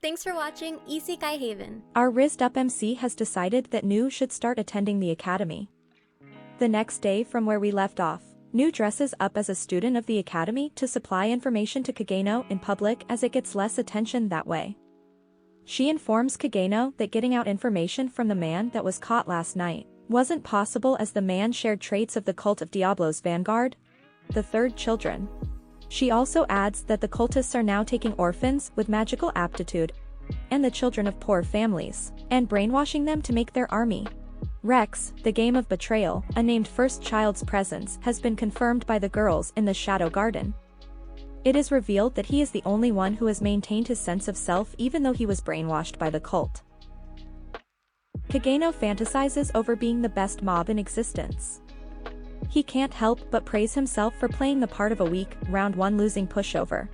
Thanks for watching Isekai Haven. Our rizzed up MC has decided that Nu should start attending the academy. The next day from where we left off, Nu dresses up as a student of the academy to supply information to Kageno in public as it gets less attention that way. She informs Kageno that getting out information from the man that was caught last night wasn't possible as the man shared traits of the Cult of Diablo's vanguard, the third children. She also adds that the cultists are now taking orphans with magical aptitude and the children of poor families, and brainwashing them to make their army. Rex, the game of betrayal, a named first child's presence has been confirmed by the girls in the Shadow Garden. It is revealed that he is the only one who has maintained his sense of self even though he was brainwashed by the cult. Kageno fantasizes over being the best mob in existence. He can't help but praise himself for playing the part of a weak, round one losing pushover.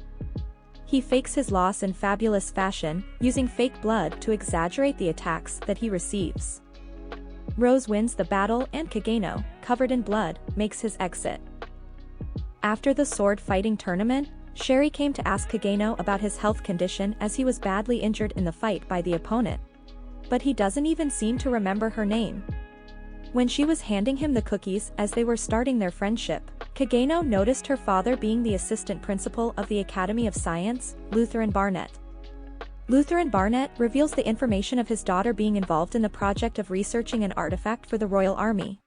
He fakes his loss in fabulous fashion, using fake blood to exaggerate the attacks that he receives. Rose wins the battle and Kageno, covered in blood, makes his exit. After the sword fighting tournament, Sherry came to ask Kageno about his health condition as he was badly injured in the fight by the opponent. But he doesn't even seem to remember her name. When she was handing him the cookies as they were starting their friendship, Kageno noticed her father being the assistant principal of the Academy of Science, Lutheran Barnett. Lutheran Barnett reveals the information of his daughter being involved in the project of researching an artifact for the Royal Army.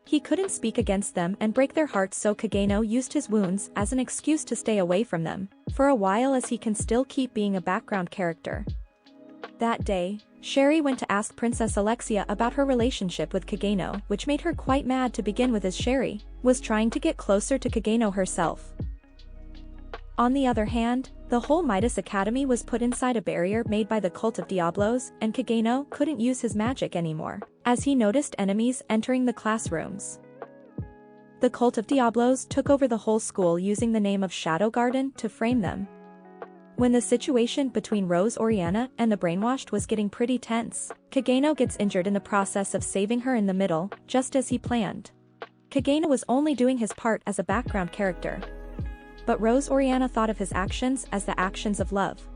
He couldn't speak against them and break their hearts, so Kageno used his wounds as an excuse to stay away from them, for a while as he can still keep being a background character. That day, Sherry went to ask Princess Alexia about her relationship with Kageno, which made her quite mad to begin with as Sherry was trying to get closer to Kageno herself. On the other hand, the whole Midas Academy was put inside a barrier made by the Cult of Diablos, and Kageno couldn't use his magic anymore, as he noticed enemies entering the classrooms. The Cult of Diablos took over the whole school using the name of Shadow Garden to frame them. When the situation between Rose Oriana and the brainwashed was getting pretty tense, Kageno gets injured in the process of saving her in the middle, just as he planned. Kageno was only doing his part as a background character. But Rose Oriana thought of his actions as the actions of love.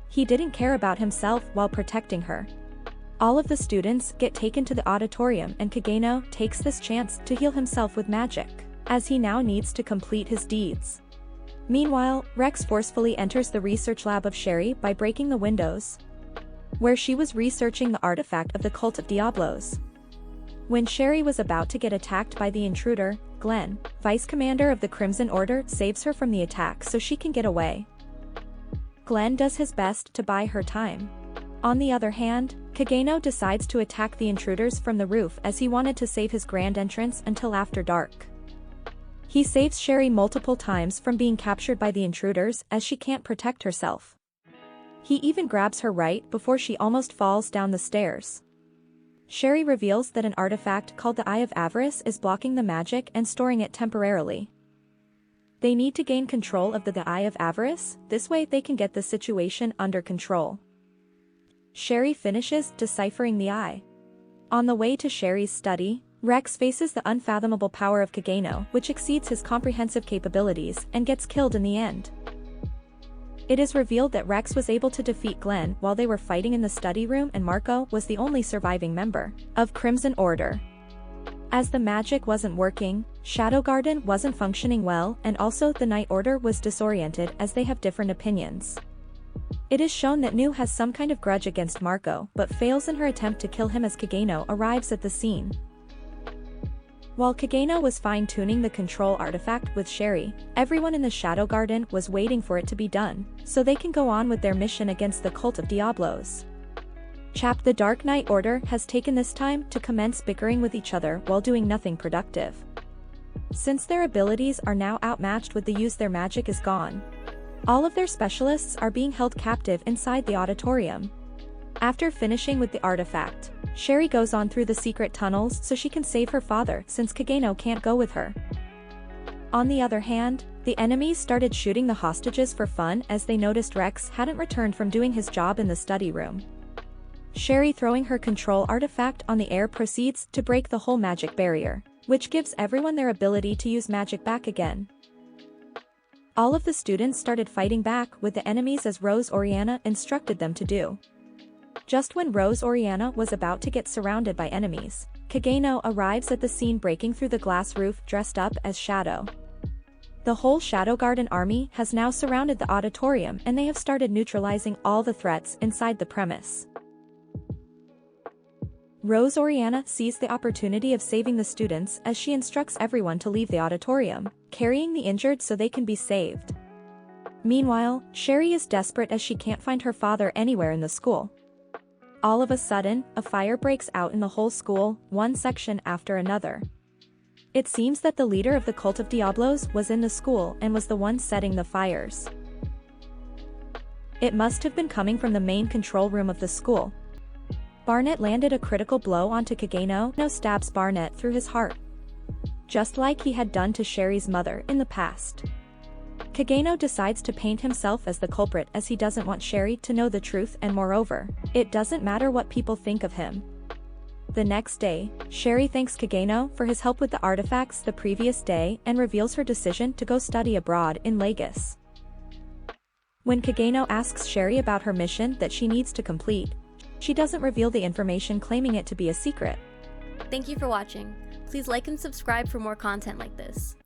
He didn't care about himself while protecting her. All of the students get taken to the auditorium and Kageno takes this chance to heal himself with magic, as he now needs to complete his deeds. Meanwhile, Rex forcefully enters the research lab of Sherry by breaking the windows, where she was researching the artifact of the Cult of Diablos. When Sherry was about to get attacked by the intruder, Glenn, vice commander of the Crimson Order, saves her from the attack so she can get away. Glenn does his best to buy her time. On the other hand, Kageno decides to attack the intruders from the roof as he wanted to save his grand entrance until after dark. He saves Sherry multiple times from being captured by the intruders as she can't protect herself. He even grabs her right before she almost falls down the stairs. Sherry reveals that an artifact called the Eye of Avarice is blocking the magic and storing it temporarily. They need to gain control of the Eye of Avarice, this way they can get the situation under control. Sherry finishes deciphering the eye. On the way to Sherry's study, Rex faces the unfathomable power of Kageno, which exceeds his comprehensive capabilities, and gets killed in the end. It is revealed that Rex was able to defeat Glenn while they were fighting in the study room, and Marco was the only surviving member of Crimson Order. As the magic wasn't working, Shadow Garden wasn't functioning well, and also the Night Order was disoriented as they have different opinions. It is shown that Nu has some kind of grudge against Marco, but fails in her attempt to kill him as Kageno arrives at the scene. While Kageno was fine-tuning the control artifact with Sherry, everyone in the Shadow Garden was waiting for it to be done, so they can go on with their mission against the Cult of Diablos. The Dark Knight Order has taken this time to commence bickering with each other while doing nothing productive. Since their abilities are now outmatched with the use, their magic is gone. All of their specialists are being held captive inside the auditorium. After finishing with the artifact, Sherry goes on through the secret tunnels so she can save her father since Kageno can't go with her. On the other hand, the enemies started shooting the hostages for fun as they noticed Rex hadn't returned from doing his job in the study room. Sherry, throwing her control artifact on the air, proceeds to break the whole magic barrier, which gives everyone their ability to use magic back again. All of the students started fighting back with the enemies as Rose Oriana instructed them to do. Just when Rose Oriana was about to get surrounded by enemies, Kageno arrives at the scene breaking through the glass roof dressed up as Shadow. The whole Shadow Garden army has now surrounded the auditorium and they have started neutralizing all the threats inside the premise. Rose Oriana sees the opportunity of saving the students as she instructs everyone to leave the auditorium, carrying the injured so they can be saved. Meanwhile, Sherry is desperate as she can't find her father anywhere in the school. All of a sudden, a fire breaks out in the whole school, one section after another. It seems that the leader of the Cult of Diablos was in the school and was the one setting the fires. It must have been coming from the main control room of the school. Barnet landed a critical blow onto Kageno, now stabs Barnet through his heart. Just like he had done to Sherry's mother in the past. Kageno decides to paint himself as the culprit as he doesn't want Sherry to know the truth and moreover, it doesn't matter what people think of him. The next day, Sherry thanks Kageno for his help with the artifacts the previous day and reveals her decision to go study abroad in Lagos. When Kageno asks Sherry about her mission that she needs to complete, she doesn't reveal the information, claiming it to be a secret. Thank you for watching. Please like and subscribe for more content like this.